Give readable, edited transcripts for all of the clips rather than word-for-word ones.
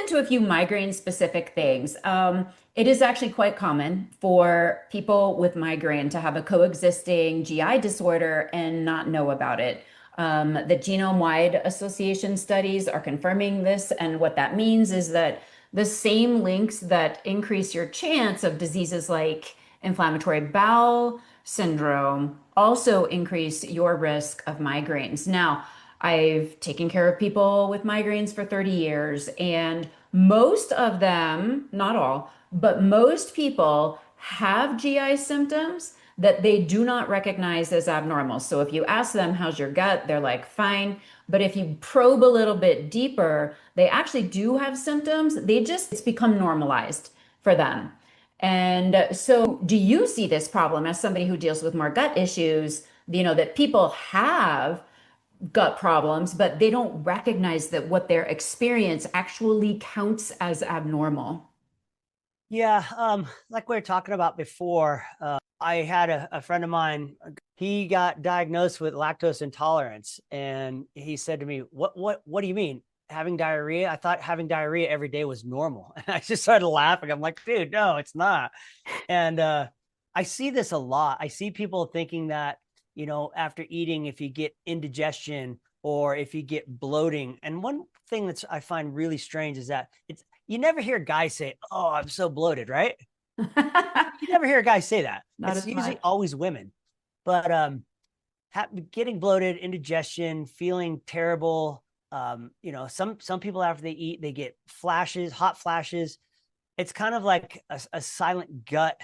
into a few migraine specific things. It is actually quite common for people with migraine to have a coexisting GI disorder and not know about it. The genome-wide association studies are confirming this, and what that means is that the same links that increase your chance of diseases like inflammatory bowel syndrome also increase your risk of migraines. Now, I've taken care of people with migraines for 30 years, and most of them, not all, but most people have GI symptoms that they do not recognize as abnormal. So if you ask them, how's your gut? They're like, fine. But if you probe a little bit deeper, they actually do have symptoms. It's become normalized for them. And so, do you see this problem as somebody who deals with more gut issues, that people have gut problems, but they don't recognize that what their experience actually counts as abnormal? Yeah, like we were talking about before, I had a friend of mine. He got diagnosed with lactose intolerance, and he said to me, "What do you mean having diarrhea? I thought having diarrhea every day was normal." And I just started laughing. I'm like, "Dude, no, it's not." And I see this a lot. I see people thinking that after eating, if you get indigestion or if you get bloating, and one thing that's I find really strange is that you never hear guys say, "Oh, I'm so bloated," right? You never hear a guy say that. Not It's as usually much. always women. But getting bloated, indigestion, feeling terrible. Some people after they eat, they get flashes, hot flashes. It's kind of like a silent gut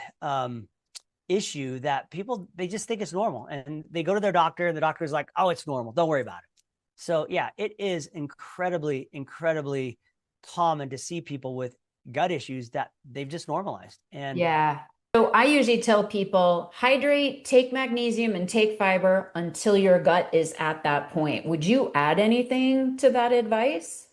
issue that people they just think it's normal, and they go to their doctor, and the doctor is like, "Oh, it's normal. Don't worry about it." So yeah, it is incredibly, incredibly common to see people with gut issues that they've just normalized. And Yeah. So I usually tell people hydrate, take magnesium, and take fiber until your gut is at that point. Would you add anything to that advice?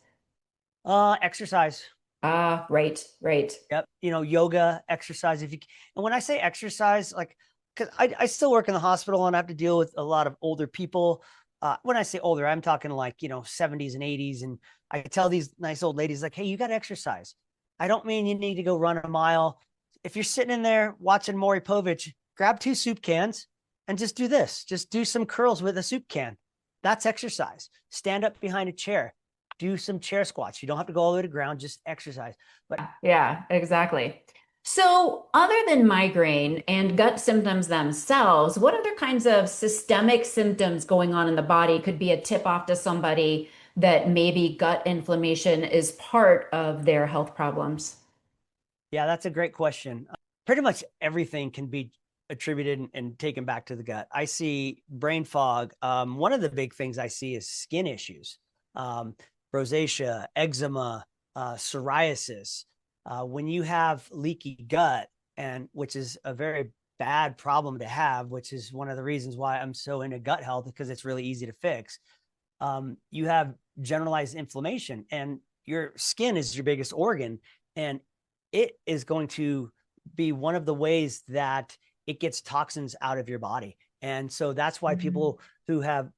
exercise. Ah, right, right. Yep. Yoga, exercise. And when I say exercise, like, because I still work in the hospital and I have to deal with a lot of older people. When I say older, I'm talking like, 70s and 80s. And I tell these nice old ladies, like, hey, you got to exercise. I don't mean you need to go run a mile. If you're sitting in there watching Maury Povich, grab 2 soup cans and just do this. Just do some curls with a soup can. That's exercise. Stand up behind a chair. Do some chair squats. You don't have to go all the way to ground, just exercise. But Yeah, exactly. So, other than migraine and gut symptoms themselves, what other kinds of systemic symptoms going on in the body could be a tip off to somebody that maybe gut inflammation is part of their health problems? yeah, that's a great question. Pretty much everything can be attributed and taken back to the gut. I see brain fog. One of the big things I see is skin issues, um, rosacea, eczema, psoriasis. When you have leaky gut, and which is a very bad problem to have, which is one of the reasons why I'm so into gut health, because it's really easy to fix. You have generalized inflammation, and your skin is your biggest organ, and it is going to be one of the ways that it gets toxins out of your body. And so that's why Mhm. people who have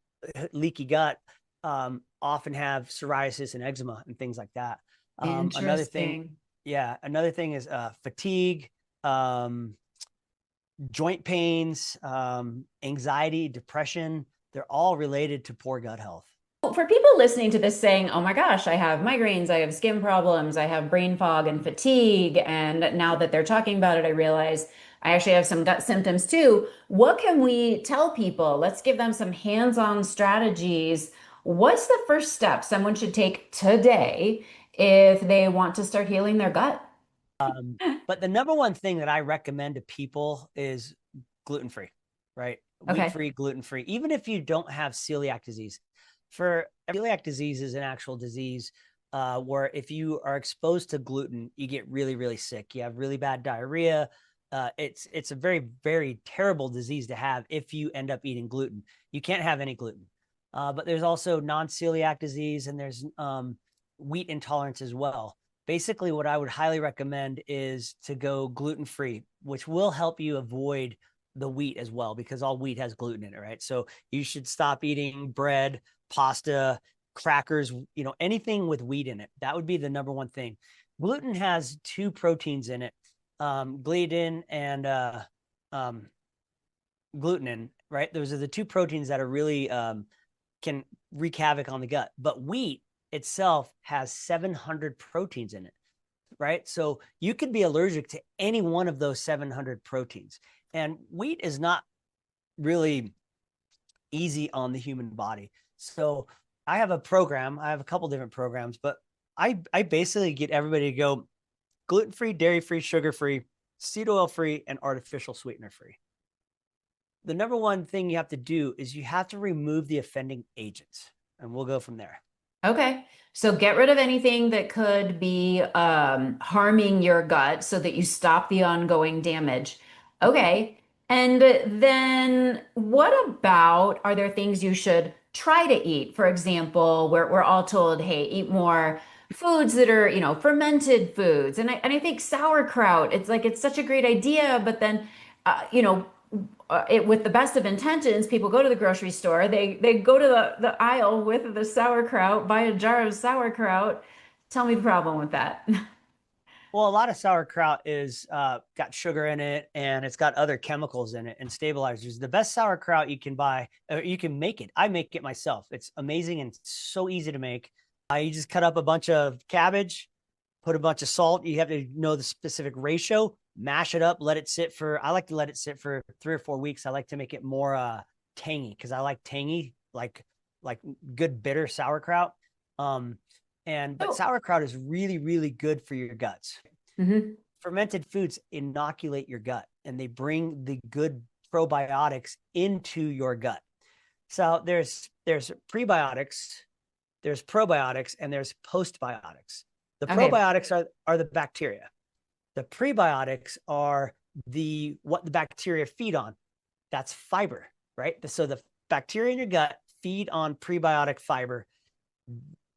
leaky gut often have psoriasis and eczema and things like that. Another thing, Interesting. yeah, another thing is fatigue, um, joint pains, anxiety, depression. They're all related to poor gut health. For people listening to this saying, oh my gosh, I have migraines, I have skin problems, I have brain fog and fatigue, and now that they're talking about it, I realize I actually have some gut symptoms too. What can we tell people? Let's give them some hands-on strategies. What's the first step someone should take today if they want to start healing their gut? But the number one thing that I recommend to people is gluten free, right? Wheat Okay. free, gluten free, even if you don't have celiac disease. For celiac disease is an actual disease where if you are exposed to gluten, you get really, really sick. You have really bad diarrhea. It's a very, very terrible disease to have if you end up eating gluten. You can't have any gluten. But there's also non-celiac disease, and there's wheat intolerance as well. Basically, what I would highly recommend is to go gluten free, which will help you avoid the wheat as well, because all wheat has gluten in it, right? So you should stop eating bread, pasta, crackers, anything with wheat in it. That would be the number one thing. Gluten has two proteins in it, gliadin and glutenin, right? Those are the two proteins that are really can wreak havoc on the gut. But wheat itself has 700 proteins in it, right? So you could be allergic to any one of those 700 proteins. And wheat is not really easy on the human body. So I have a program, I have a couple different programs, but I basically get everybody to go gluten-free, dairy-free, sugar-free, seed oil-free, and artificial sweetener-free. The number one thing you have to do is you have to remove the offending agents, and we'll go from there. Okay. So get rid of anything that could be harming your gut so that you stop the ongoing damage. Okay. And then what about, are there things you should try to eat? For example, we're all told, hey, eat more foods that are, fermented foods. And I think sauerkraut, it's like, it's such a great idea, but then, with the best of intentions, people go to the grocery store, they go to the aisle with the sauerkraut, buy a jar of sauerkraut. Tell me the problem with that. Well, a lot of sauerkraut is got sugar in it, and it's got other chemicals in it and stabilizers. The best sauerkraut you can buy, or you can make it. I make it myself. It's amazing and so easy to make. You just cut up a bunch of cabbage, put a bunch of salt. You have to know the specific ratio, mash it up, let it sit for, I like to let it sit for 3 or 4 weeks. I like to make it more tangy because I like tangy, like good bitter sauerkraut. But sauerkraut is really, really good for your guts. Mm-hmm. Fermented foods inoculate your gut, and they bring the good probiotics into your gut. So there's prebiotics, there's probiotics, and there's postbiotics. The Okay. probiotics are the bacteria. The prebiotics are what the bacteria feed on. That's fiber, right? So the bacteria in your gut feed on prebiotic fiber.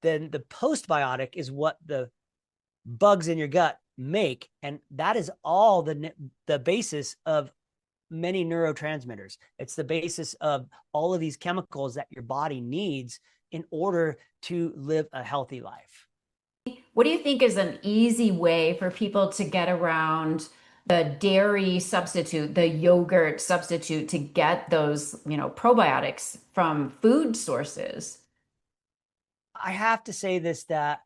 Then the postbiotic is what the bugs in your gut make. And that is all the basis of many neurotransmitters. It's the basis of all of these chemicals that your body needs in order to live a healthy life. What do you think is an easy way for people to get around the dairy substitute, the yogurt substitute to get those, probiotics from food sources? I have to say this, that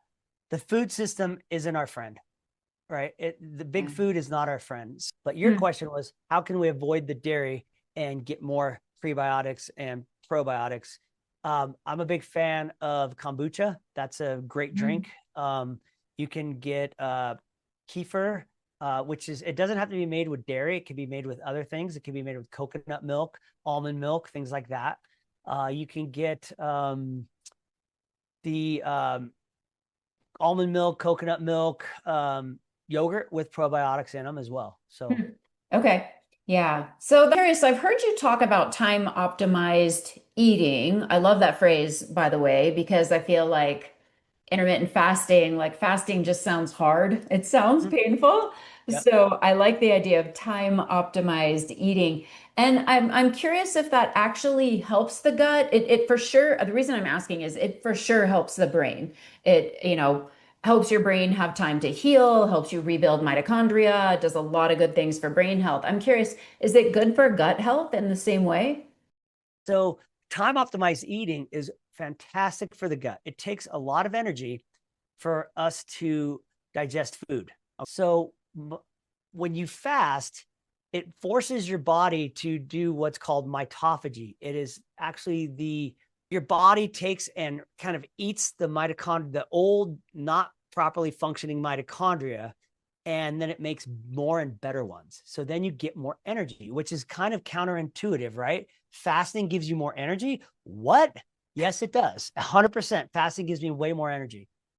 the food system isn't our friend, right? The big food is not our friends. But your question was, how can we avoid the dairy and get more prebiotics and probiotics? I'm a big fan of kombucha. That's a great drink. You can get kefir, it doesn't have to be made with dairy. It can be made with other things. It can be made with coconut milk, almond milk, things like that. You can get the almond milk, coconut milk, yogurt with probiotics in them as well. So, Okay. Yeah. So I'm curious, I've heard you talk about time optimized eating. I love that phrase, by the way, because I feel like intermittent fasting, like fasting just sounds hard. It sounds painful. yep. So I like the idea of time optimized eating. And I'm curious if that actually helps the gut. It for sure, the reason I'm asking is it for sure helps the brain. It, helps your brain have time to heal, helps you rebuild mitochondria, does a lot of good things for brain health. I'm curious, is it good for gut health in the same way? So time optimized eating is fantastic for the gut. It takes a lot of energy for us to digest food. So when you fast, it forces your body to do what's called mitophagy. It is actually your body takes and kind of eats the mitochondria, the old, not properly functioning mitochondria, and then it makes more and better ones. So then you get more energy, which is kind of counterintuitive, right? Fasting gives you more energy. What? Yes, it does. 100%. Fasting gives me way more energy.